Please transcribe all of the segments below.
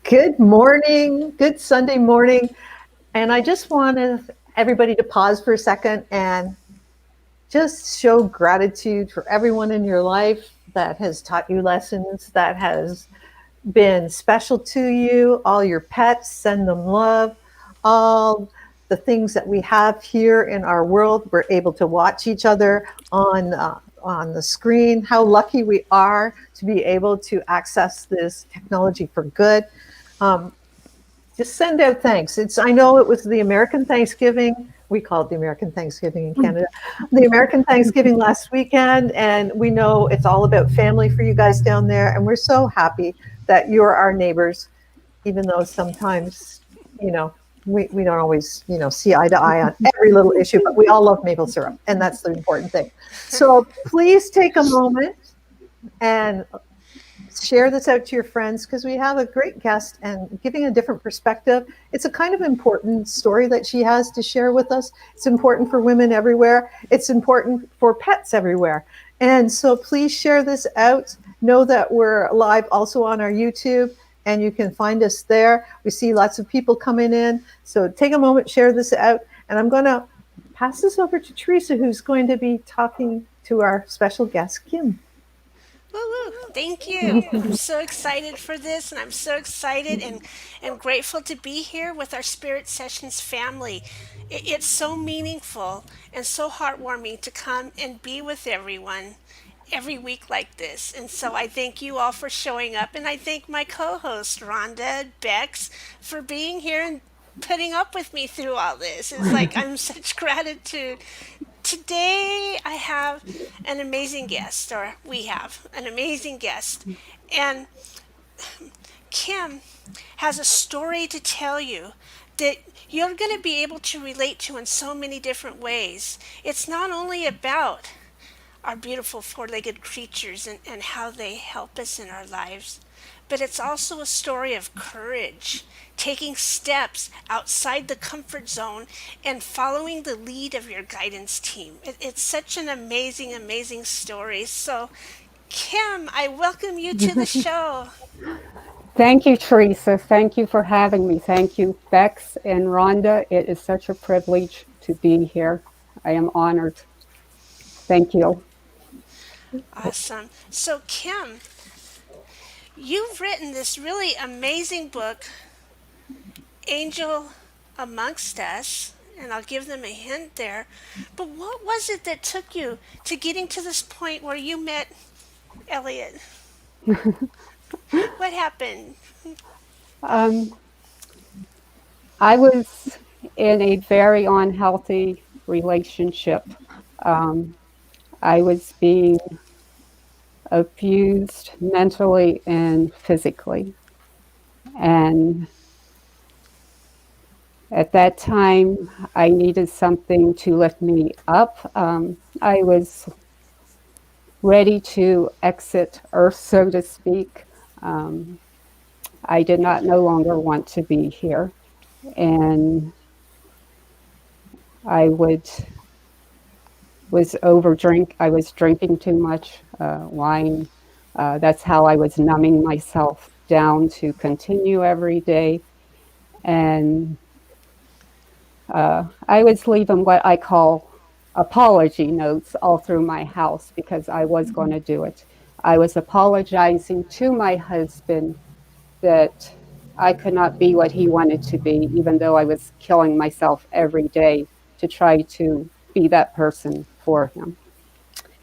Good morning, good Sunday morning. And I just wanted everybody to pause for a second and just show gratitude for everyone in your life that has taught you lessons, that has been special to you, all your pets, send them love, all the things that we have here in our world. We're able to watch each other on the screen. How lucky we are to be able to access this technology for good. Um, just send out thanks. I know it was the American Thanksgiving. We call it the American Thanksgiving in Canada. The American Thanksgiving last weekend, and we know it's all about family for you guys down there. And we're so happy that you're our neighbors, even though sometimes, you know, we don't always, see eye to eye on every little issue, but we all love maple syrup, and that's the important thing. So please take a moment and share this out to your friends because we have a great guest and giving a different perspective. It's a kind of important story that she has to share with us. It's important for women everywhere. It's important for pets everywhere. And so please share this out. Know that we're live also on our YouTube and you can find us there. We see lots of people coming in. So take a moment, share this out. And I'm going to pass this over to Teresa, who's going to be talking to our special guest, Kim. Woo-woo. Thank you. I'm so excited for this, and I'm so excited and grateful to be here with our Spirit Sessions family. It's so meaningful and so heartwarming to come and be with everyone every week like this. And so I thank you all for showing up, and I thank my co-host Rhonda Bex for being here and putting up with me through all this. It's like I'm such gratitude. Today I have an amazing guest, or we have an amazing guest, and Kim has a story to tell you that you're going to be able to relate to in so many different ways. It's not only about our beautiful four-legged creatures and how they help us in our lives, but it's also a story of courage, taking steps outside the comfort zone and following the lead of your guidance team. It's such an amazing, amazing story. So, Kim, I welcome you to the show. Thank you, Teresa. Thank you for having me. Thank you, Bex and Rhonda. It is such a privilege to be here. I am honored. Thank you. Awesome. So, Kim, you've written this really amazing book, Angel Amongst Us, and I'll give them a hint there. But what was it that took you to getting to this point where you met Elliot? What happened? Um, I was in a very unhealthy relationship. Um, I was being abused mentally and physically. And at that time, I needed something to lift me up. I was ready to exit Earth, so to speak. Um, I did not no longer want to be here. And I would I was drinking too much wine. That's how I was numbing myself down to continue every day. And I was leaving what I call apology notes all through my house because I was going to do it. I was apologizing to my husband that I could not be what he wanted to be, even though I was killing myself every day to try to be that person for him.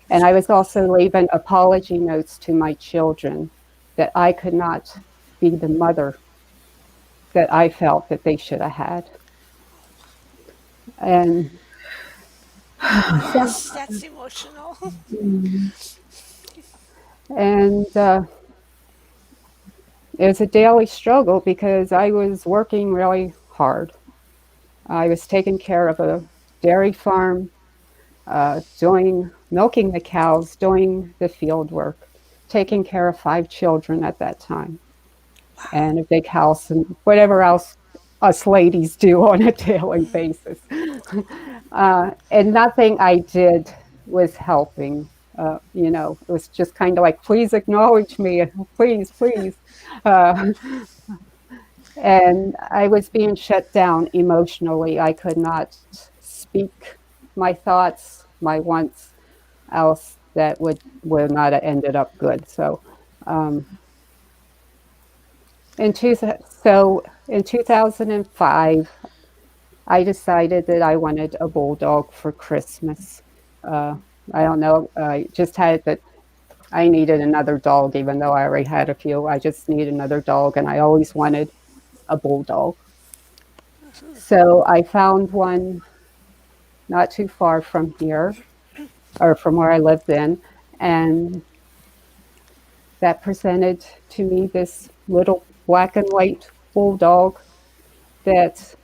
And I was also leaving apology notes to my children that I could not be the mother that I felt that they should have had. And Oh, so, yes, that's emotional. and it was a daily struggle because I was working really hard. I was taking care of a dairy farm, doing milking the cows, doing the field work, taking care of 5 children at that time, Wow. and a big house and whatever else us ladies do on a daily basis. And nothing I did was helping. It was just kind of like, please acknowledge me, please, please. Uh, And I was being shut down emotionally. I could not speak my thoughts, my wants, else that would not have ended up good. So, um, in 2005, I decided that I wanted a bulldog for Christmas. Uh, I don't know. I just had that I needed another dog, even though I already had a few. I just need another dog, and I always wanted a bulldog. So I found one not too far from here, or from where I lived then, and that presented to me this little black and white bulldog that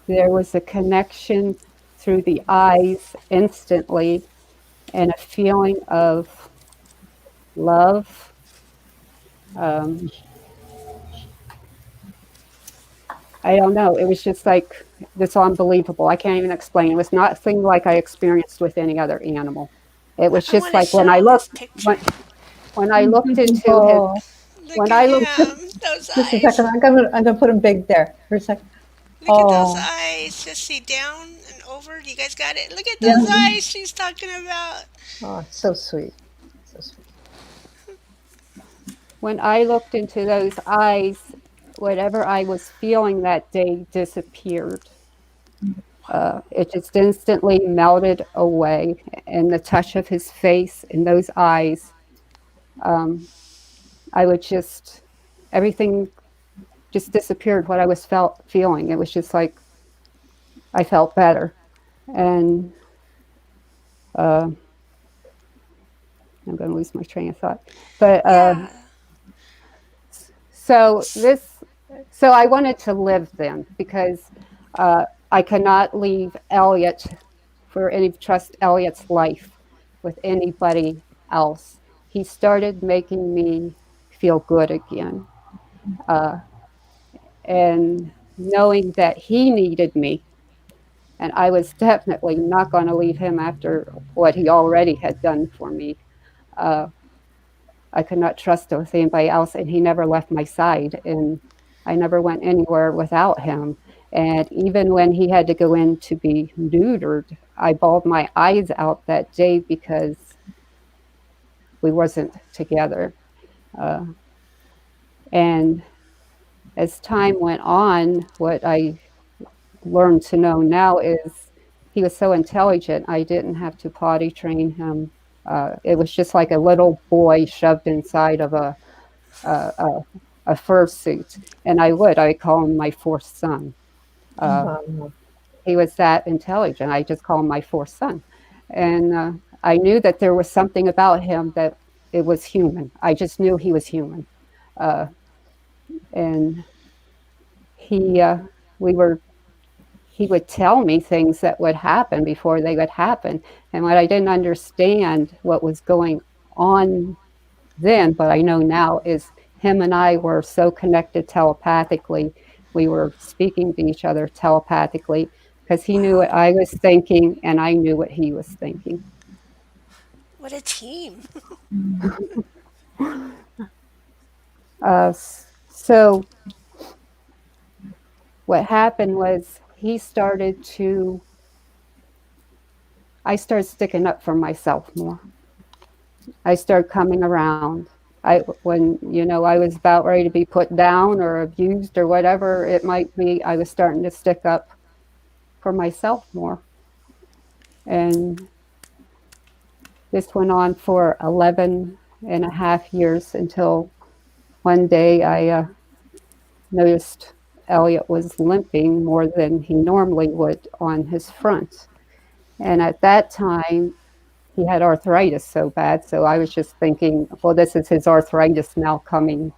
there was a connection through the eyes instantly and a feeling of love. Um, I don't know. It was just like this unbelievable. I can't even explain. It was nothing like I experienced with any other animal. It was I just want to like when show I this looked picture. when I looked into his Oh, Look when at I looked just, him. Those just a second. eyes. I'm gonna put him big there for a second. Look at those Oh, eyes. Just see down and over. You guys got it? Look at those yeah. eyes she's talking about. Oh, so sweet. So sweet. when I looked into those eyes, whatever I was feeling that day disappeared. It just instantly melted away, and the touch of his face and those eyes, um, I would just everything just disappeared. What I was felt feeling, it was just like I felt better, and uh, I'm going to lose my train of thought. But Yeah. so this, so I wanted to live then because I cannot leave Elliot for any trust Elliot's life with anybody else. He started making me feel good again, uh, and knowing that he needed me, and I was definitely not going to leave him after what he already had done for me. Uh, I could not trust with anybody else, and he never left my side, and I never went anywhere without him. And even when he had to go in to be neutered, I bawled my eyes out that day because we wasn't together. Uh, and as time went on, what I learned to know now is he was so intelligent, I didn't have to potty train him. It was just like a little boy shoved inside of a, a, a fursuit. And I call him my fourth son. Uh, Um, he was that intelligent. I just call him my fourth son. And I knew that there was something about him that it was human. I just knew he was human. Uh, and he, we were he would tell me things that would happen before they would happen. And what I didn't understand what was going on then, but I know now, is him and I were so connected telepathically. We were speaking to each other telepathically because he knew what Wow. I was thinking and I knew what he was thinking. What a team. So what happened was I started sticking up for myself more. I started coming around. When I was about ready to be put down or abused or whatever it might be, I was starting to stick up for myself more. And this went on for 11 and a half years until one day I noticed Elliot was limping more than he normally would on his front. And at that time, he had arthritis so bad. So I was just thinking, well, this is his arthritis now coming,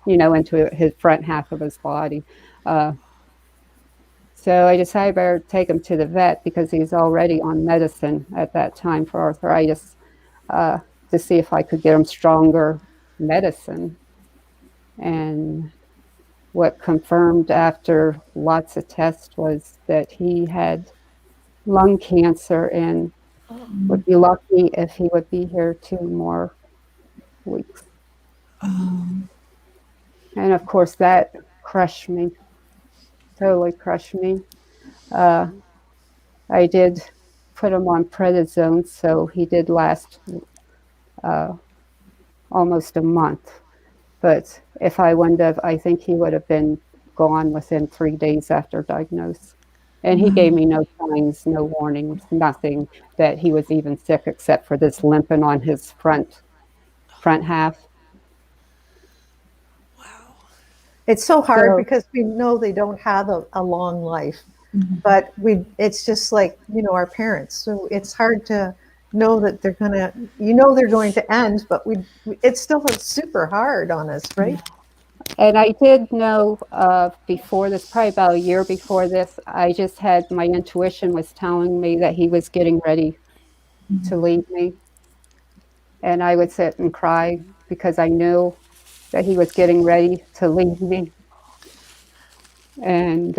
into his front half of his body. Uh, so I decided I better take him to the vet because he's already on medicine at that time for arthritis, uh, to see if I could get him stronger medicine. And what confirmed after lots of tests was that he had lung cancer and would be lucky if he would be here 2 more weeks. And of course, that crushed me, totally crushed me. Uh, I did put him on prednisone, so he did last uh, almost a month. But if I wouldn't have, I think he would have been gone within 3 days after diagnosis. And he gave me no signs, no warnings, nothing that he was even sick except for this limping on his front half. Wow. It's so hard So because we know they don't have a long life, but it's just like, our parents. So it's hard to know that they're going to end, but it's still super hard on us, right? and I did know before this, probably about a year before this, I just had my intuition was telling me that he was getting ready to leave me. And I would sit and cry because I knew that he was getting ready to leave me. And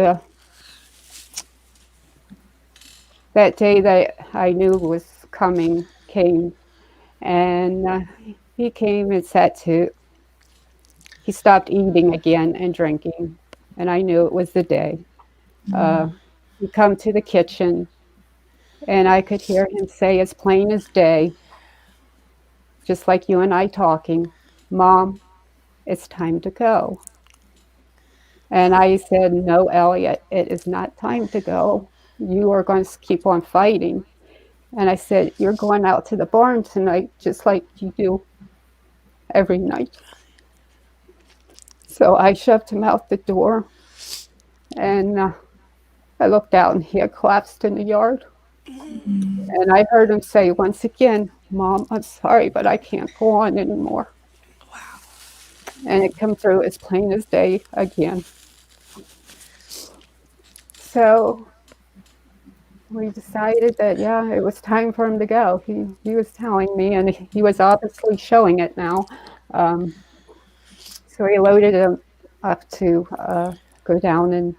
that day that I knew was coming came, and he came and he stopped eating again and drinking. And I knew it was the day. Uh, he come to the kitchen, and I could hear him say as plain as day, just like you and I talking, "Mom, it's time to go." And I said, "No, Elliot, it is not time to go. You are going to keep on fighting." And I said, "You're going out to the barn tonight, just like you do every night." So I shoved him out the door, and I looked out, and he had collapsed in the yard. And I heard him say once again, "Mom, I'm sorry, but I can't go on anymore." Wow. And it come through as plain as day again. So we decided that, yeah, it was time for him to go. He was telling me, and he was obviously showing it now. Um, so we loaded him up to go down and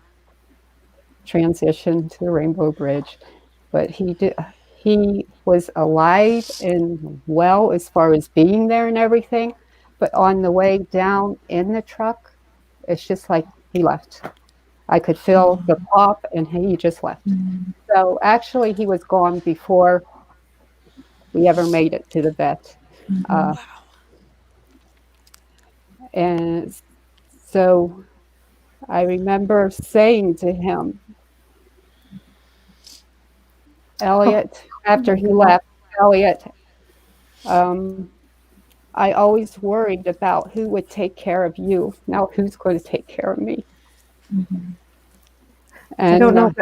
transition to the Rainbow Bridge. But he was alive and well as far as being there and everything. But on the way down in the truck, it's just like he left. I could feel the pop, and he just left. So actually, he was gone before we ever made it to the vet. Uh, Wow. and so I remember saying to him, "Elliot," after he left, "Elliot, um, I always worried about who would take care of you. Now who's going to take care of me?" I don't And know if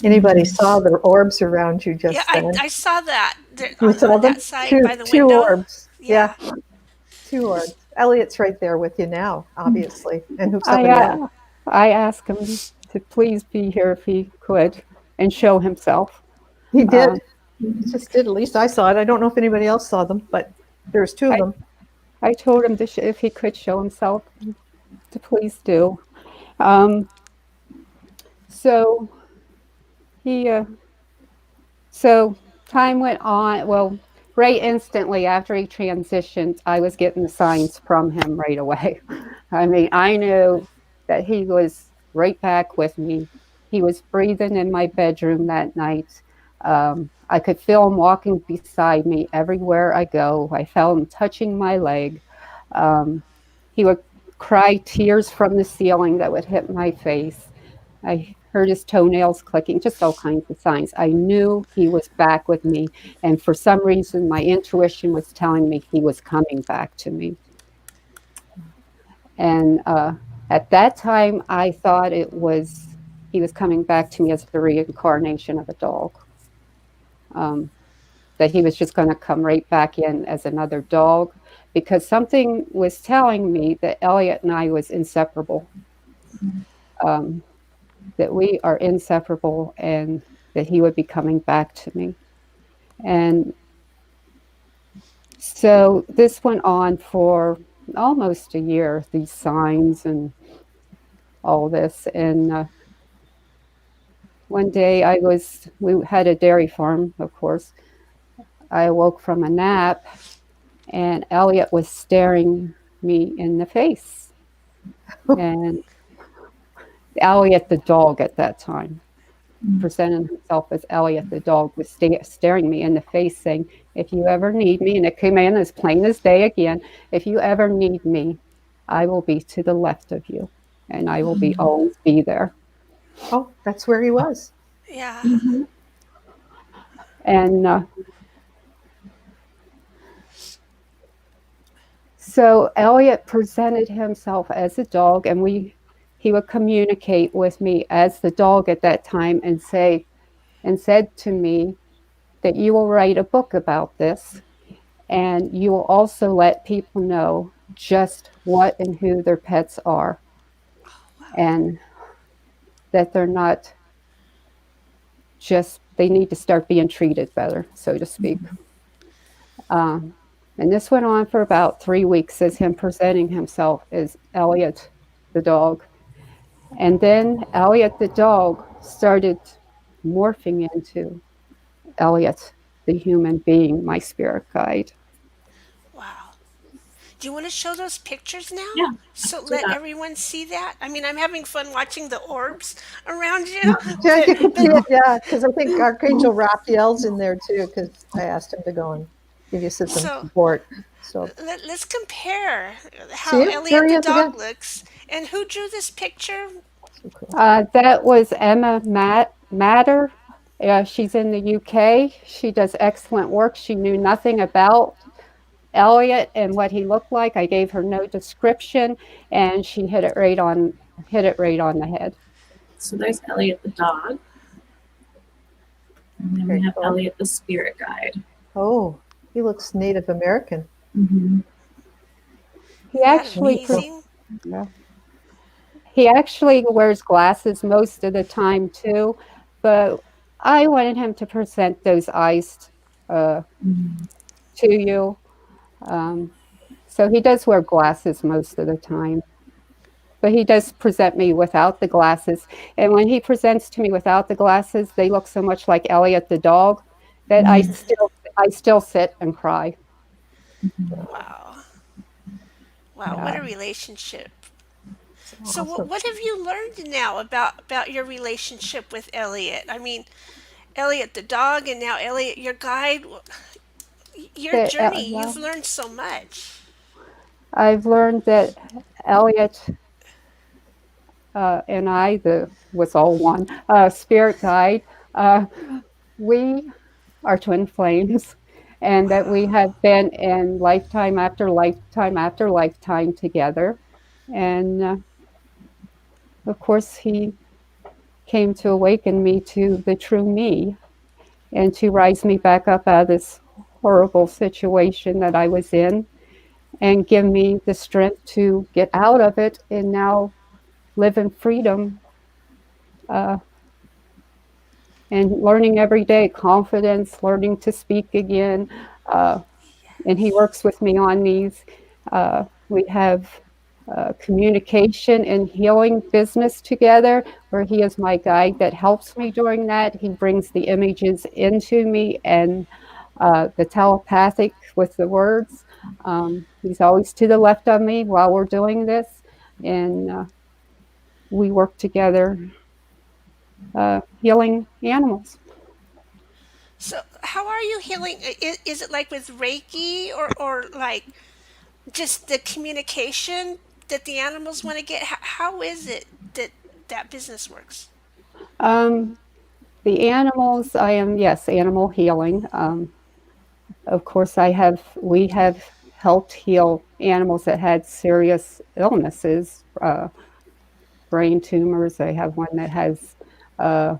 anybody saw the orbs around you Yeah, just I, then. I saw that there, You saw on that them? side Two, by the two window. orbs. Yeah, Yeah. two orbs. Elliot's right there with you now, obviously, and who's I, somebody else. uh, I asked him to please be here if he could and show himself. He did. Um, He just did. At least I saw it. I don't know if anybody else saw them, but there's two of I, them. I told him if he could show himself, to please do. Um, so he So time went on. Well, right instantly after he transitioned, I was getting the signs from him right away. I mean, I knew that he was right back with me. He was breathing in my bedroom that night. I could feel him walking beside me everywhere I go. I felt him touching my leg. Um, he would cry tears from the ceiling that would hit my face. I heard his toenails clicking, just all kinds of signs. I knew he was back with me. And for some reason, my intuition was telling me he was coming back to me. And at that time, I thought he was coming back to me as the reincarnation of a dog. Um, that he was just going to come right back in as another dog because something was telling me that Elliot and I was inseparable. Um, that we are inseparable and that he would be coming back to me. And so this went on for almost a year, these signs and all this. And one day we had a dairy farm, of course. I awoke from a nap and Elliot was staring me in the face. And Elliot the dog at that time. Presented himself as Elliot the dog, was staring me in the face saying, if you ever need me, and it came in as plain as day again, if you ever need me, I will be to the left of you, and I will be always be there. Oh, that's where he was. Yeah. And so Elliot presented himself as a dog, and he would communicate with me as the dog at that time and said to me that you will write a book about this, and you will also let people know just what and who their pets are, and that they're not just, they need to start being treated better, so to speak. Um, and this went on for about 3 weeks as him presenting himself as Elliot the dog. And then Elliot the dog started morphing into Elliot the human being, my spirit guide. Wow. Do you want to show those pictures now? Yeah, So do let that. everyone see that. I mean, I'm having fun watching the orbs around you. Yeah, you can see But it. Yeah, because I think Archangel Raphael's in there too. Because I asked him to go and give you some so support. So let's compare see how him. There Elliot he the is again. dog looks and who drew this picture. So cool. That was Emma Matter. She's in the UK. She does excellent work. She knew nothing about Elliot and what he looked like. I gave her no description, and she hit it right on the head. So there's Elliot the dog, and then we Very have cool. Elliot the spirit guide. Oh, he looks Native American. Mm-hmm. He Isn't that actually amazing? yeah. He actually wears glasses most of the time too, but I wanted him to present those eyes uh, Mm-hmm. to you. Um, so he does wear glasses most of the time, but he does present me without the glasses. And when he presents to me without the glasses, they look so much like Elliot the dog that I still sit and cry. Wow. Wow, what Yeah. a relationship. It's So awesome. what have you learned now about your relationship with Elliot? I mean, Elliot the dog and now Elliot your guide. Your journey, Yeah. you've learned so much. I've learned that Elliot and I, the was all one spirit guide. Uh, we are twin flames, and that we Wow. have been in lifetime after lifetime after lifetime together. And of course, he came to awaken me to the true me and to rise me back up out of this horrible situation that I was in and give me the strength to get out of it and now live in freedom uh, and learning every day confidence, learning to speak again. Uh, and he works with me on these. We have communication and healing business together, where he is my guide that helps me during that. He brings the images into me and the telepathic with the words. He's always to the left of me while we're doing this, and we work together healing animals. So how are you healing? Is it like with Reiki or like just the communication that the animals want to get? How is it that that business works? Um, the animals, I am, yes, animal healing. Of course, we have helped heal animals that had serious illnesses, brain tumors. I have one that has uh,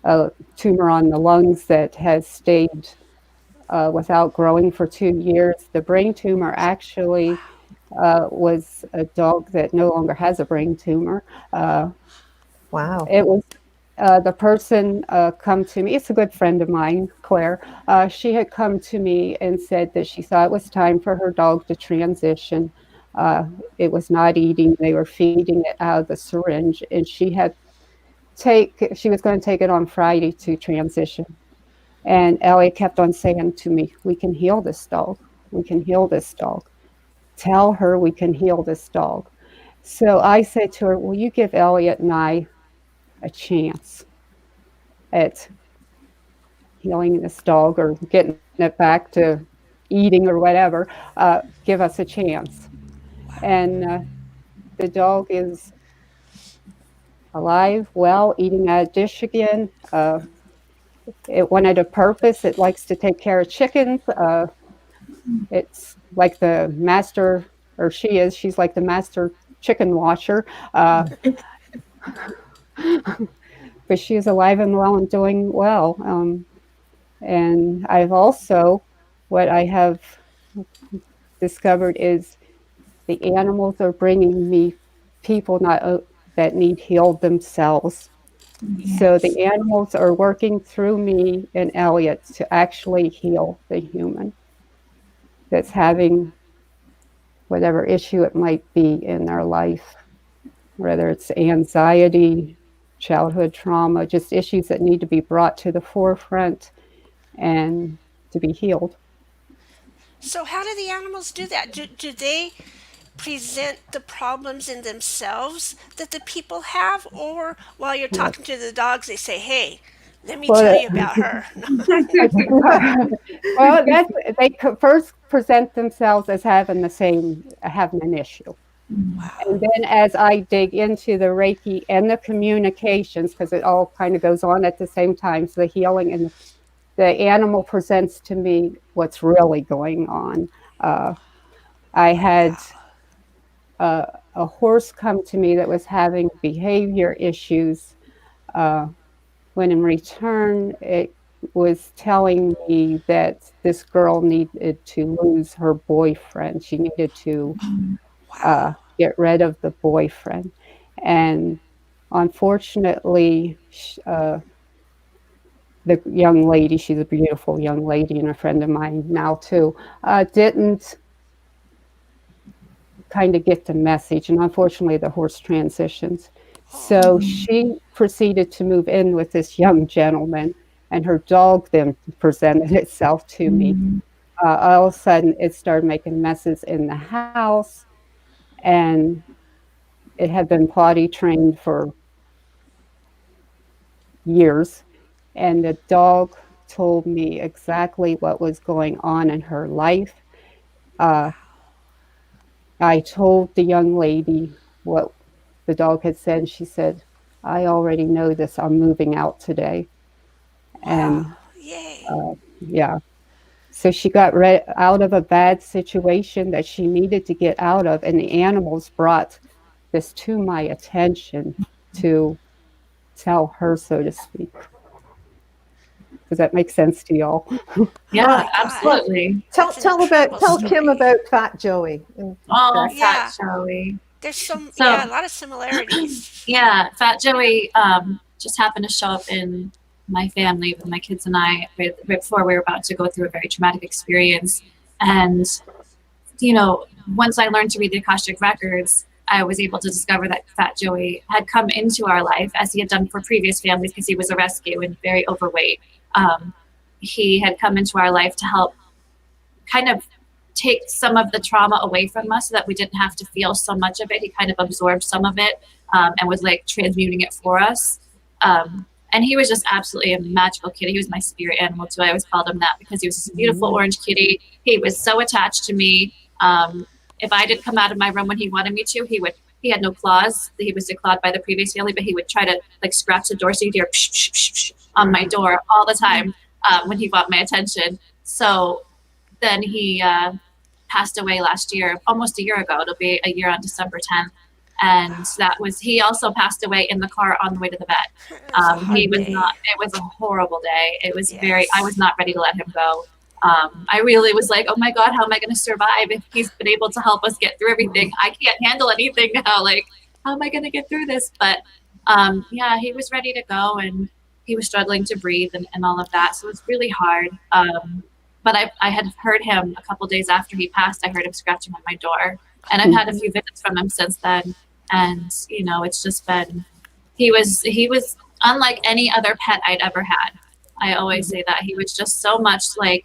a tumor on the lungs that has stayed without growing for 2 years. The brain tumor actually was a dog that no longer has a brain tumor. Uh, Wow. it was the person come to me. It's a good friend of mine, Claire. She had come to me and said that she thought it was time for her dog to transition. Uh, it was not eating. They were feeding it out of the syringe, and she was going to take it on Friday to transition. And Elliot kept on saying to me, "We can heal this dog. We can heal this dog. Tell her we can heal this dog." So I said to her, will you give Elliot and I a chance at healing this dog or getting it back to eating or whatever? Give us a chance. And the dog is alive, well, eating a dish again. It wanted a purpose. It likes to take care of chickens. It's like the master, or she's like the master chicken washer. Uh, but she is alive and well and doing well. And I've also, what I have discovered is the animals are bringing me people not that need healed themselves. So Yes. the animals are working through me and Elliot to actually heal the human that's having whatever issue it might be in their life, whether it's anxiety, childhood trauma, just issues that need to be brought to the forefront and to be healed. So how do the animals do that? Do they present the problems in themselves that the people have, or while you're Yes. talking to the dogs, they say, "Hey, let me tell Well, you about her." well, that's they first present themselves as having an issue. And then as I dig into the Reiki and the communications, because it all kind of goes on at the same time, so the healing and the animal presents to me what's really going on. Uh, I had a horse come to me that was having behavior issues, uh, when in return it was telling me that this girl needed to lose her boyfriend. She needed to get rid of the boyfriend. And unfortunately, the young lady, she's a beautiful young lady and a friend of mine now too, didn't kind of get the message. And unfortunately, the horse transitions. So she proceeded to move in with this young gentleman, and her dog then presented itself to me. All of a sudden, it started making messes in the house, and it had been potty trained for years. And the dog told me exactly what was going on in her life. Uh, I told the young lady what the dog had said. She said, I already know this. I'm moving out today. Wow. And Yay. yeah, so she got out of a bad situation that she needed to get out of. And the animals brought this to my attention to tell her, so to speak. Does that make sense to y'all? Oh Yeah, my God. absolutely. Tell That's an incredible tell Kim story. about Fat Joey. Oh, Fat Yeah. Joey. There's some, So, yeah, a lot of similarities. yeah, Fat Joey just happened to show up in my family with my kids and I right before we were about to go through a very traumatic experience. And, once I learned to read the Akashic Records, I was able to discover that Fat Joey had come into our life as he had done for previous families because he was a rescue and very overweight. Um, he had come into our life to help kind of take some of the trauma away from us so that we didn't have to feel so much of it. He kind of absorbed some of it and was like transmuting it for us. And he was just absolutely a magical kitty. He was my spirit animal too. I always called him that because he was this beautiful orange kitty. He was so attached to me. If I didn't come out of my room when he wanted me to, he had no claws. He was declawed by the previous family, but he would try to like scratch the door so you'd hear psh, psh, psh, psh, on my door all the time when he want my attention. So then he passed away last year, almost a year ago. It'll be a year on December 10th. And he also passed away in the car on the way to the vet. It was a hard day. It was a horrible day. It was I was Yes. not ready to let him go. I really was like, oh my God, how am I going to survive if he's been able to help us get through everything? I can't handle anything now. Like, how am I going to get through this? But yeah, he was ready to go and he was struggling to breathe and all of that. So it was really hard. But I had heard him a couple days after he passed. I heard him scratching on my door, and I've had a few visits from him since then. And it's just been he was unlike any other pet I'd ever had. I always say that he was just so much like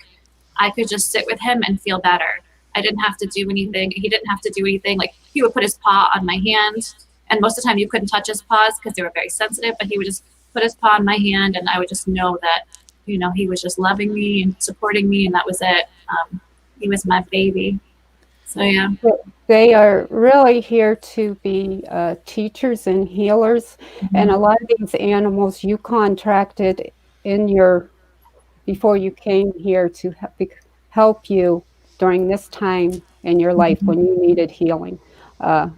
I could just sit with him and feel better. I didn't have to do anything. He didn't have to do anything. Like he would put his paw on my hand, and most of the time you couldn't touch his paws because they were very sensitive. But he would just put his paw on my hand, and I would just know that he was just loving me and supporting me, and that was it. He was my baby. So yeah. They are really here to be teachers and healers. And a lot of these animals you contracted in your before you came here to help you during this time in your life when you needed healing.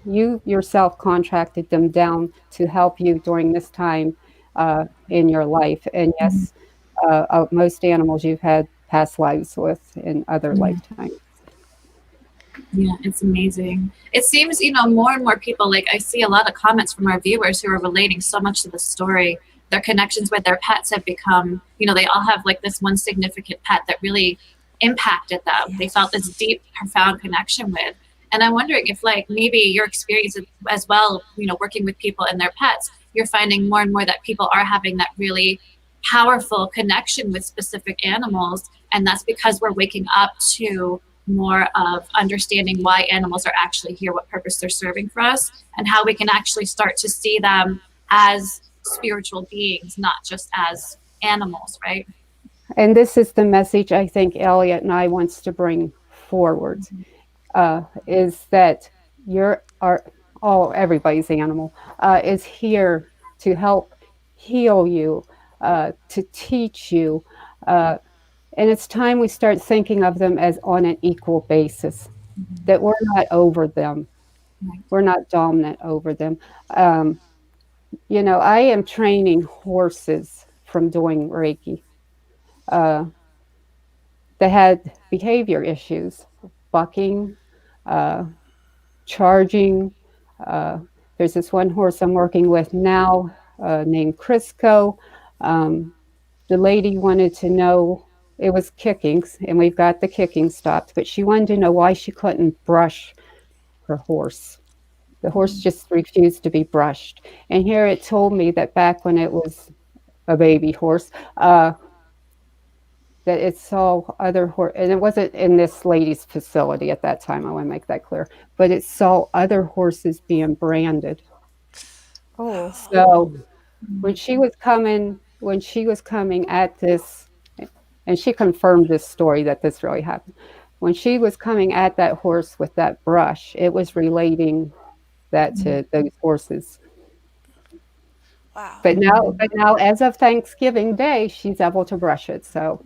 You yourself contracted them down to help you during this time in your life. And yes, most animals you've had past lives with in other lifetimes. Yeah, it's amazing. It seems, more and more people, like I see a lot of comments from our viewers who are relating so much to the story. Their connections with their pets have become, they all have like this one significant pet that really impacted them. They felt this deep, profound connection with. And I'm wondering if like maybe your experience as well, working with people and their pets, you're finding more and more that people are having that really powerful connection with specific animals. And that's because we're waking up to more of understanding why animals are actually here, what purpose they're serving for us, and how we can actually start to see them as spiritual beings, not just as animals, right? And this is the message I think Elliot and I wants to bring forward, is that everybody's animal is here to help heal you, to teach you. And it's time we start thinking of them as on an equal basis, that we're not over them. We're not dominant over them. I am training horses from doing Reiki. They had behavior issues, bucking, charging. There's this one horse I'm working with now named Crisco. The lady wanted to know, it was kickings, and we've got the kicking stopped, but she wanted to know why she couldn't brush her horse. The horse just refused to be brushed. And here it told me that back when it was a baby horse, that it saw other horses, and it wasn't in this lady's facility at that time, I want to make that clear, but it saw other horses being branded. Oh, So when she was coming at this, and she confirmed this story that this really happened, when she was coming at that horse with that brush, it was relating that to those horses. Wow. But now, as of Thanksgiving Day, she's able to brush it. So,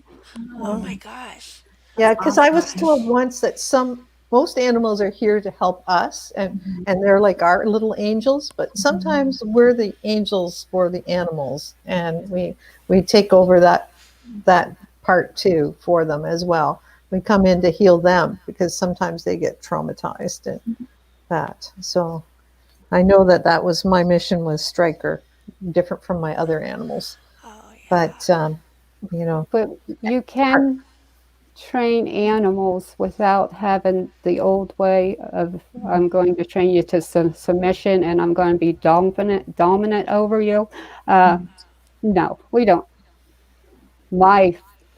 Oh my gosh. yeah, because I was told once that most animals are here to help us, and they're like our little angels, but sometimes we're the angels for the animals, and we take over that part too for them as well. We come in to heal them because sometimes they get traumatized and that. So I know that was my mission with Striker, different from my other animals. Oh yeah. But but you can train animals without having the old way of I'm going to train you to submission and I'm going to be dominant over you. No, we don't. My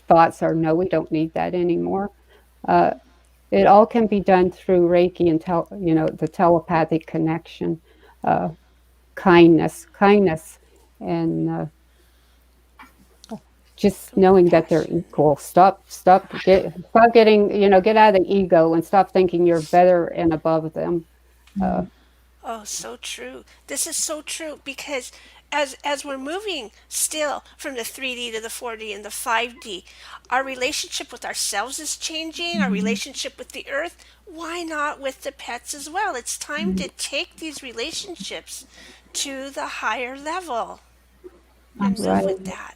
thoughts are no, we don't need that anymore. It all can be done through Reiki and the telepathic connection, kindness, and just knowing that they're equal. Stop getting, get out of the ego and stop thinking you're better and above them. Oh, so true. This is so true because as we're moving still from the 3D to the 4D and the 5D, our relationship with ourselves is changing, our relationship with the earth. Why not with the pets as well? It's time to take these relationships to the higher level and move Right. with that.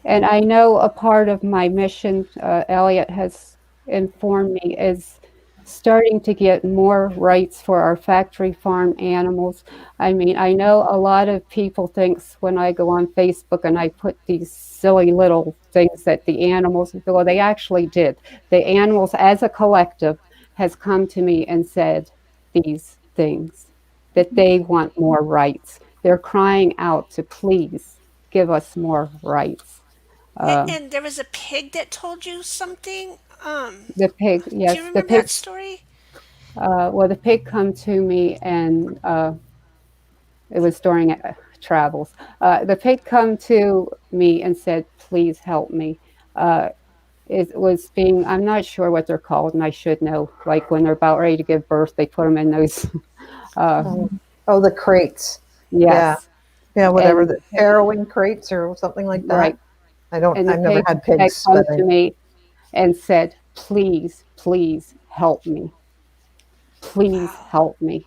And I know a part of my mission, Elliot has informed me, is starting to get more rights for our factory farm animals. I mean, I know a lot of people thinks when I go on Facebook and I put these silly little things that the animals, well, they actually did. The animals as a collective has come to me and said these things, that they want more rights. They're crying out to please give us more rights. And there was a pig that told you something? The pig, Do you yes, the remember pig. that story? Well, the pig come to me, and it was during travels. The pig come to me and said, "Please help me." Uh, it was being, I'm not sure what they're called, and I should know. Like when they're about ready to give birth, they put them in those. Uh, Oh, oh, the crates. Yeah. yes, Yeah, whatever, and the harrowing crates or something like that. right, and the I've never pig had had pigs, come but to me and said, "Please, please help me. Please Wow. help me."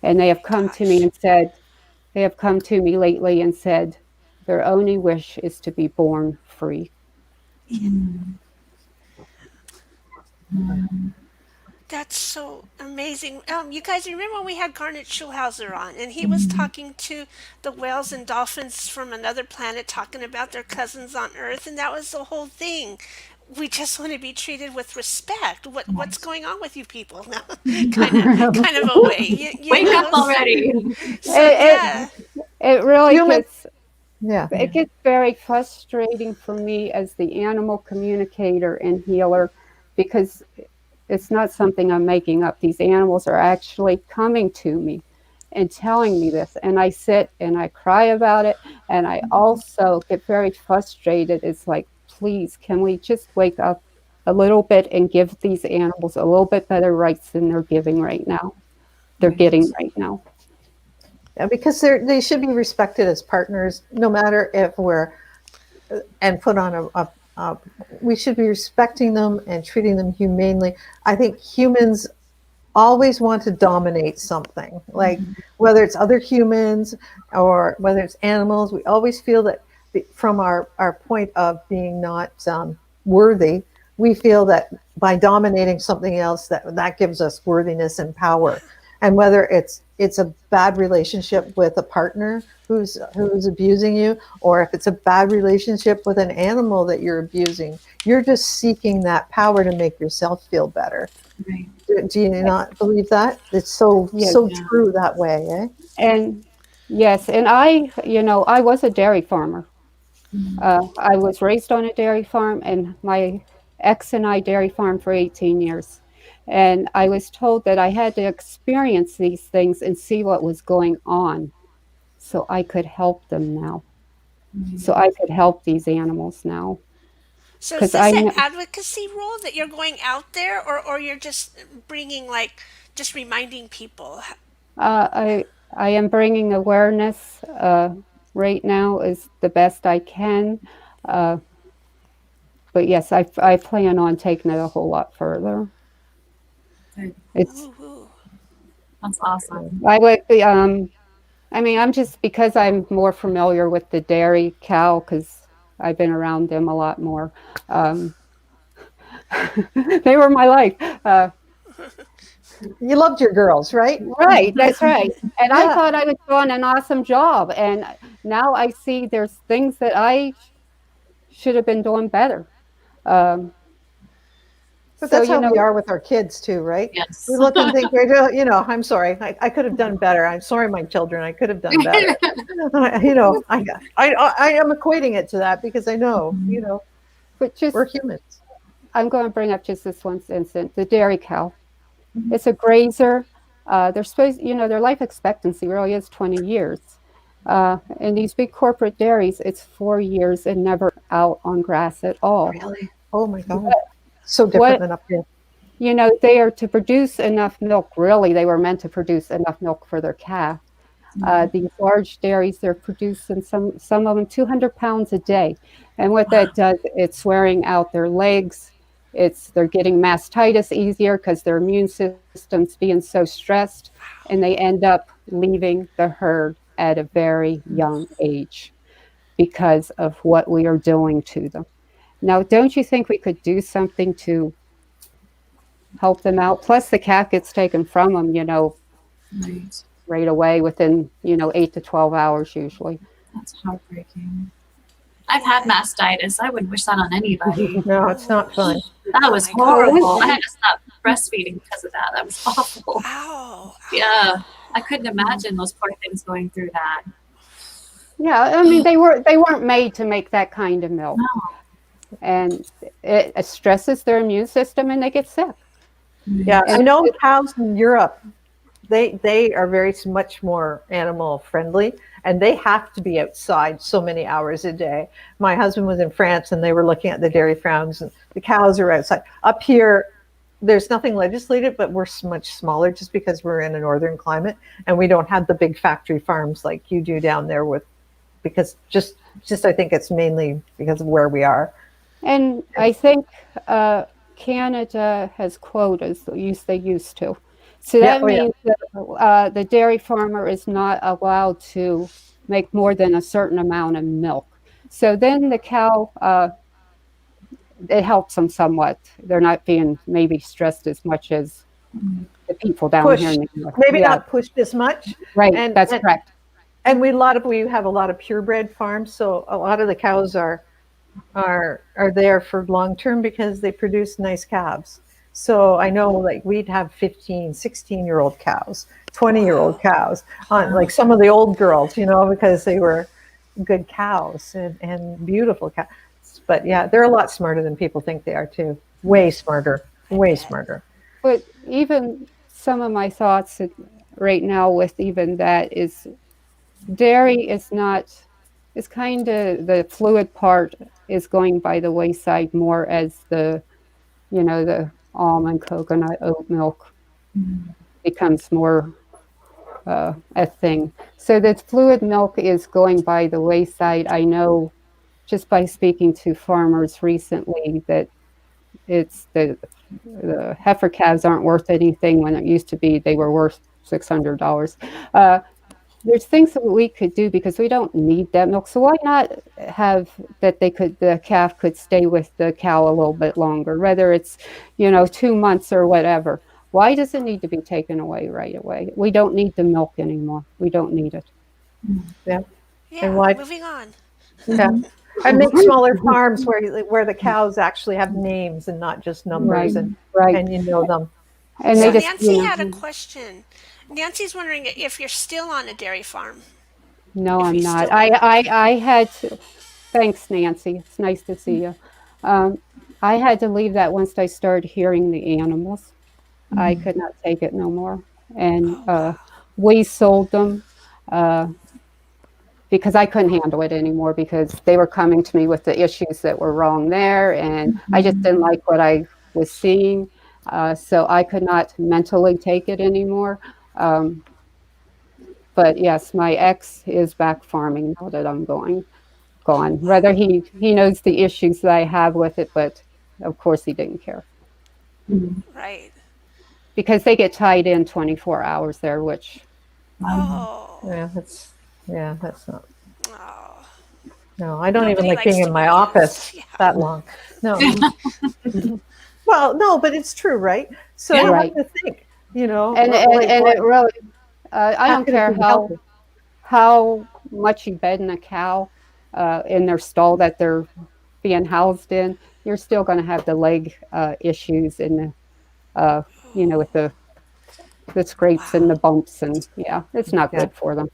And they have come to me Gosh. and said, they have come to me lately and said their only wish is to be born free. That's so amazing. You guys remember when we had Garnet Schulhauser on, and he was talking to the whales and dolphins from another planet, talking about their cousins on Earth, and that was the whole thing. We just want to be treated with respect. What's Right. going on with you people? No, kind of a way, you Wake up know. already. So It, yeah. it really human. gets, Yeah. it gets very frustrating for me as the animal communicator and healer, because it's not something I'm making up. These animals are actually coming to me and telling me this. And I sit and I cry about it. And I also get very frustrated. It's like, please, can we just wake up a little bit and give these animals a little bit better rights than they're giving right now? They're getting Right. right now. Yeah, because they should be respected as partners, no matter if we're and put on a we should be respecting them and treating them humanely. I think humans always want to dominate something, like whether it's other humans or whether it's animals. We always feel that from our point of being not worthy, we feel that by dominating something else, that gives us worthiness and power. And whether it's a bad relationship with a partner who's abusing you, or if it's a bad relationship with an animal that you're abusing, you're just seeking that power to make yourself feel better. Right. Do you not believe that? It's Yes. so Yeah. true that way, eh? And yes. And I was a dairy farmer. I was raised on a dairy farm, and my ex and I dairy farmed for 18 years. And I was told that I had to experience these things and see what was going on so I could help them now. So I could help these animals now. So is Because this I an know, advocacy role that you're going out there, or you're just bringing like just reminding people? I am bringing awareness right now is the best I can. Uh, but yes, I plan on taking it a whole lot further. Good. It's Ooh, That's awesome. I would be I mean, I'm just because I'm more familiar with the dairy cow because I've been around them a lot more. Um, they were my life. You loved your girls, right? Right, that's right. And I Yeah, thought I was doing an awesome job. And now I see there's things that I should have been doing better. Um, but so, that's you how we know, are with our kids too, right? We Yes. look and think, I'm sorry, I could have done better. I'm sorry, my children, I could have done better. I am equating it to that because I know, but we're just, humans. I'm going to bring up just this one instance the dairy cow. It's a grazer. They're supposed, their life expectancy really is 20 years. In these big corporate dairies, it's 4 years and never out on grass at all. Really? Oh my God. So different What, than up here. they are to produce enough milk, really, they were meant to produce enough milk for their calf. These large dairies, they're producing some of them 200 pounds a day. And what Wow. that does, it's wearing out their legs. They're getting mastitis easier because their immune system's being so stressed, and they end up leaving the herd at a very young age because of what we are doing to them. Now, don't you think we could do something to help them out? Plus, the cat gets taken from them, Right. right away within 8 to 12 hours usually. That's heartbreaking. I've had mastitis. I wouldn't wish that on anybody. No, it's not fun. That oh was my horrible. I gosh! had to stop breastfeeding because of that. That was awful. Ow! Yeah. I couldn't imagine those poor things going through that. Yeah, I mean they weren't made to make that kind of milk. No. and it stresses their immune system and they get sick. Yeah, And I know cows in Europe, they are very much more animal friendly, and they have to be outside so many hours a day. My husband was in France, and they were looking at the dairy farms, and the cows are outside. Up here, there's nothing legislated, but we're much smaller just because we're in a northern climate, and we don't have the big factory farms like you do down there with because just I think it's mainly because of where we are. And I think Canada has quotas, they used to. So Yeah, that oh yeah. means that the dairy farmer is not allowed to make more than a certain amount of milk. So then the cow, it helps them somewhat. They're not being maybe stressed as much as the people down here in Pushed, the north. maybe Yeah, not pushed as much, right. and That's and correct. and we have a lot of purebred farms, so a lot of the cows are there for long term because they produce nice calves. So I know like we'd have 15, 16-year-old cows, 20-year-old Wow. cows on like some of the old girls, because they were good cows and beautiful cows. But yeah, they're a lot smarter than people think they are too. Way smarter, I way bet. smarter. But even some of my thoughts right now with even that is dairy is not, it's kind of the fluid part is going by the wayside more as the almond, coconut, oat milk becomes more a thing. So the fluid milk is going by the wayside. I know just by speaking to farmers recently that it's the heifer calves aren't worth anything when it used to be they were worth $600. Uh, there's things that we could do because we don't need that milk. So why not have that the calf could stay with the cow a little bit longer, whether it's, 2 months or whatever. Why does it need to be taken away right away? We don't need the milk anymore. We don't need it. Yeah. And Yeah, why? moving on. Yeah. And make smaller farms where the cows actually have names and not just numbers Right, and right. and you know them. And they So Yeah. just, Nancy had a question. Nancy's wondering if you're still on a dairy farm. no, If you I'm not. still work. I had to, thanks, Nancy. It's nice to see you. Um, I had to leave that once I started hearing the animals. I could not take it no more. And Oh wow. we sold them uh, because I couldn't handle it anymore because they were coming to me with the issues that were wrong there. And I just didn't like what I was seeing. So I could not mentally take it anymore. Um, but yes, my ex is back farming now that I'm gone. Rather, he knows the issues that I have with it, but of course he didn't care Right. because they get tied in 24 hours there, which Oh. Yeah, that's not. Oh. No, I don't even Nobody like likes being to in be my office used. Yeah. that long. No. Well, no, but it's true, right? So Yeah. you have right. to think, And what, and, like, and what, it really, I how don't can it care be healthy? how much you bed in a cow in their stall that they're being housed in, you're still going to have the leg issues and with the scrapes and Wow. the bumps, and yeah, it's not Yeah. good for them.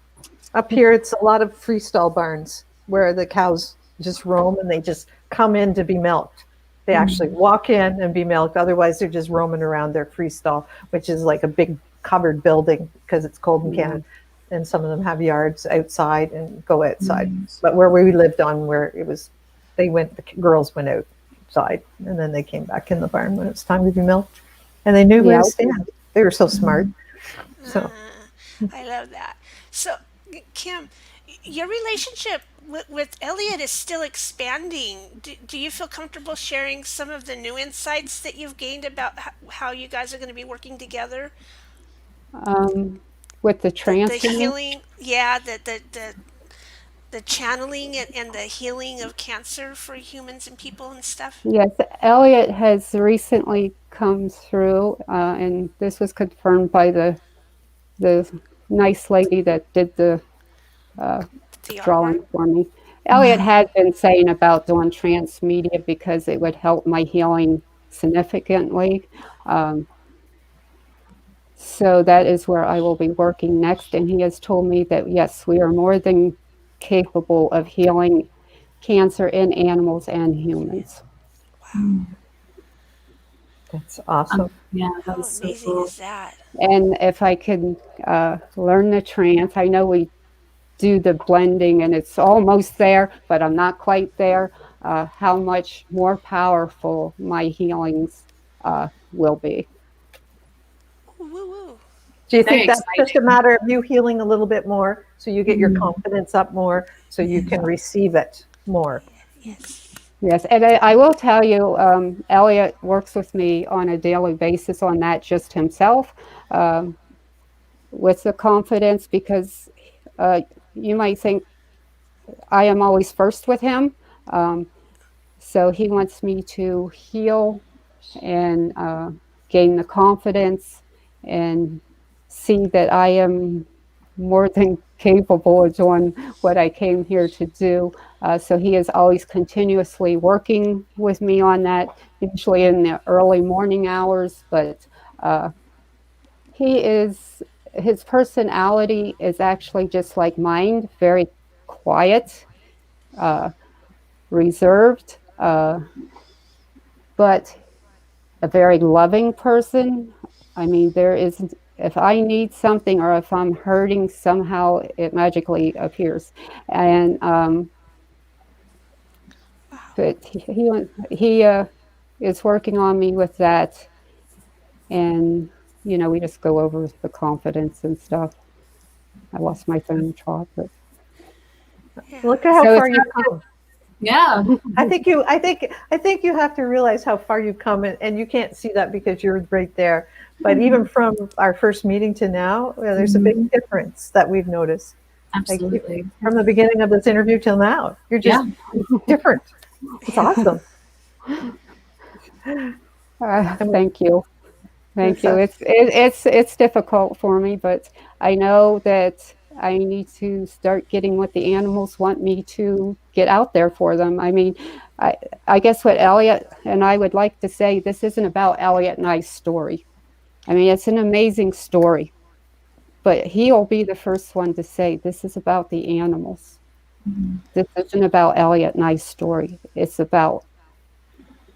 Up here, it's a lot of freestall barns where the cows just roam and they just come in to be milked. They actually walk in and be milked. Otherwise, they're just roaming around their freestall, which is like a big covered building because it's cold in Yeah. Canada. And some of them have yards outside and go outside. But where we lived on, where it was, the girls went outside and then they came back in the barn when it's time to be milked. And they knew where Yeah. to stand. They were so smart. So I love that. So, Kim, your relationship with Elliot is still expanding. Do you feel comfortable sharing some of the new insights that you've gained about how you guys are going to be working together? um, with the The trance, you mean? healing, yeah, the channeling and the healing of cancer for humans and people and stuff. Yes, Elliot has recently come through, and this was confirmed by the nice lady that did the The artwork. drawing for me. Elliot had been saying about doing trance media because it would help my healing significantly. Um, so that is where I will be working next. And he has told me that yes, we are more than capable of healing cancer in animals and humans. That's awesome. Yeah, How that's so amazing cool. is that? And if I can learn the trance, I know we do the blending and it's almost there, but I'm not quite there, how much more powerful my healings will be. Woo woo woo. Do you Very think that's just a exciting. matter of you healing a little bit more so you get your confidence up more so you can receive it more? Yes. Yes, and I will tell you, Elliot works with me on a daily basis on that just himself, um, with the confidence because you might think I am always first with him. Um, so he wants me to heal and gain the confidence and see that I am more than capable of doing what I came here to do. So he is always continuously working with me on that, usually in the early morning hours. But uh, he is, his personality is actually just like mine, very quiet, uh, reserved, but a very loving person. I mean, there isn't, if I need something or if I'm hurting, somehow it magically appears. And, but he is working on me with that. And, you know, we just go over the confidence and stuff. I lost my phone in chocolate. Yeah. Look at how So far it's you've come. Yeah. I think you have to realize how far you've come, and you can't see that because you're right there. But even from our first meeting to now, there's a big difference that we've noticed. Like Absolutely. from the beginning of this interview till now, you're just Yeah. different. It's awesome. And thank you. Thank it's, you. It's difficult for me, but I know that I need to start getting what the animals want me to get out there for them. I mean, I I guess what Elliot and I would like to say, this isn't about Elliot and I's story. I mean, it's an amazing story, but he'll be the first one to say this is about the animals. This isn't about Elliot and I's story. It's about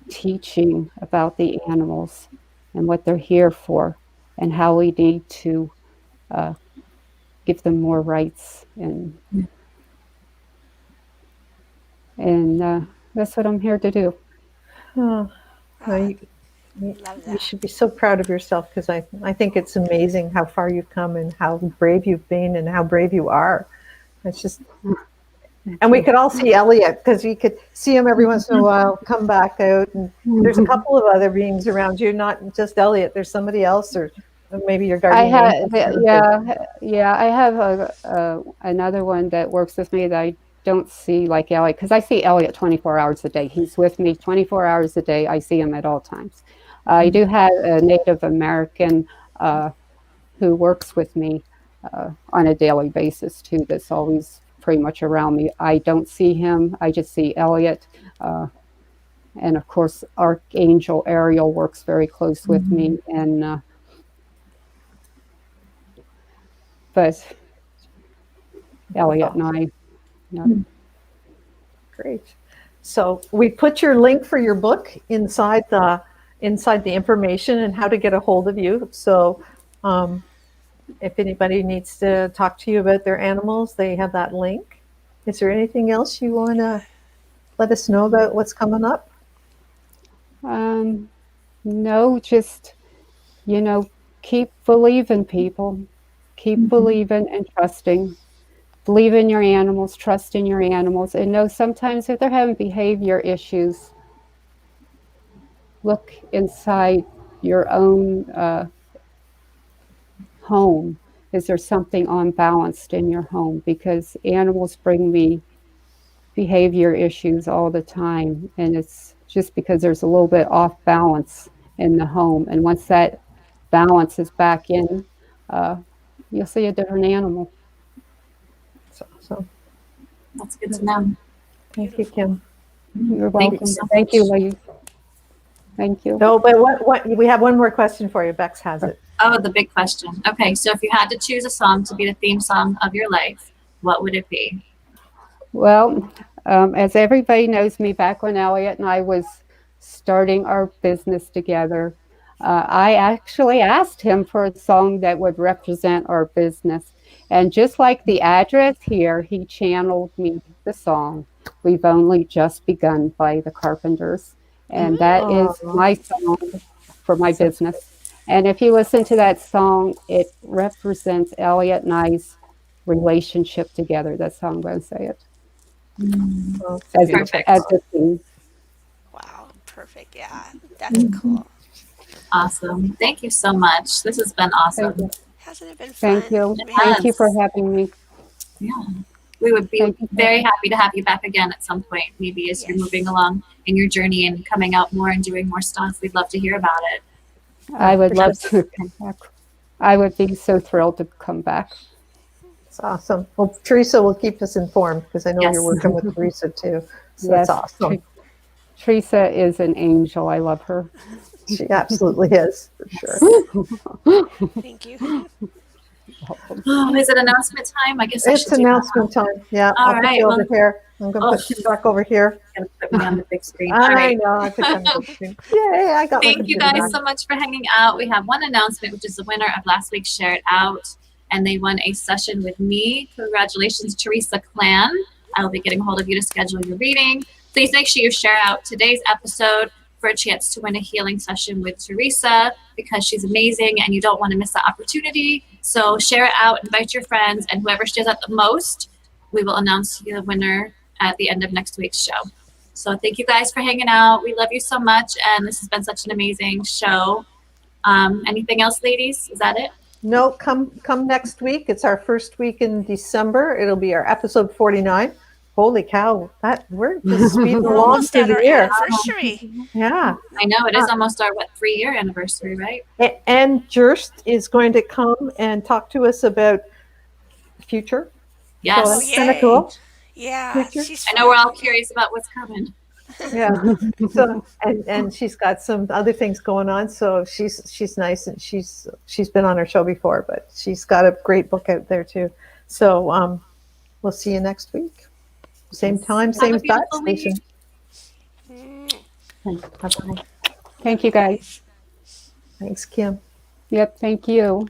teaching about the animals and what they're here for and how we need to uh, give them more rights and that's what I'm here to do. oh, Ah, love you that. should be so proud of yourself because I think it's amazing how far you've come and how brave you've been and how brave you are. It's just, and Thank we you. could all see Elliot because we could see him every once in a while come back out. And there's a couple of other beings around you, not just Elliot. There's somebody else, or maybe your I guardian have, angels. yeah, I have another one that works with me that I don't see like Elliot because I see Elliot 24 hours a day. He's with me 24 hours a day. I see him at all times. I do have a Native American uh, who works with me on a daily basis too. That's always pretty much around me. I don't see him. I just see Elliot. And of course, Archangel Ariel works very close with me. And but Elliot and I, yeah. Great. So we put your link for your book inside the information and how to get a hold of you. So um, if anybody needs to talk to you about their animals, they have that link. Is there anything else you want to let us know about what's coming up? Um, no, just, you know, keep believing, people. Keep believing and trusting. Believe in your animals, trust in your animals, and know sometimes if they're having behavior issues, look inside your own home. Is there something unbalanced in your home? Because animals bring me behavior issues all the time, and it's just because there's a little bit off balance in the home. And once that balance is back in, uh, you'll see a different animal. So That's good to know. thank you, Beautiful. Kim. You're Thank you welcome. so Thank you, much. ladies. Thank you. No, but what we have one more question for you. Bex has it. Oh, the big question. Okay, so if you had to choose a song to be the theme song of your life, what would it be? Well, As everybody knows me, back when Elliot and I was starting our business together, I actually asked him for a song that would represent our business. And just like the address here, he channeled me the song "We've Only Just Begun" by the Carpenters. And that is Oh, my song for my so business. And if you listen to that song, it represents Elliot and I's relationship together. That's how I'm going to say it. Mm, well, it's As, beautiful. as perfect. a theme. Wow, perfect. Yeah, that's cool. Awesome. Thank you so much. This has been Thank awesome. you. Hasn't it been Thank fun? you. It Thank you for has. having me. Yeah. We would be Thank you for very happy to have you back again at some point, maybe as you're moving Yes. along in your journey and coming out more and doing more stuff. We'd love to hear about it. I would For sure. love to come back. I would be so thrilled to come back. It's awesome. Well, Teresa will keep us informed because I know you're Yes. working with Teresa too. So that's Yes, awesome. Teresa is an angel. I love her. She absolutely is, for sure. Thank you. Oh, is it announcement time? I guess I It's should do that. announcement time. Yeah, All I'll put right. you Well, over here. I'm going to oh, put Kim back over here. gonna put me on the big screen. All I right. know. I put you on the big screen. Yay, I got my Thank you computer guys back. so much for hanging out. We have one announcement, which is the winner of last week's Share It Out, and they won a session with me. Congratulations, Teresa Clan. I will be getting a hold of you to schedule your reading. Please make sure you share out today's episode for a chance to win a healing session with Teresa because she's amazing and you don't want to miss that opportunity. So share it out, invite your friends, and whoever shares out the most, we will announce the winner at the end of next week's show. So thank you guys for hanging out. We love you so much, and this has been such an amazing show. Anything else, ladies? Is that it? No, come next week. It's our first week in December. It'll be our episode 49. Holy cow, we're just speeding We're along almost through at the our year. anniversary. Yeah. I know it is almost our 3-year anniversary, right? And Jerst is going to come and talk to us about future. So Yes. Oh, that's kind of yay. cool. Yeah, Future. she's I know we're all fun. curious about what's coming. Yeah. So and she's got some other things going on. So she's nice and she's been on our show before, but she's got a great book out there too. So we'll see you next week. Same time, Have same a bat beautiful week. station. Bye-bye. Love Thank you you, guys. Thanks, Kim. Yep, thank you.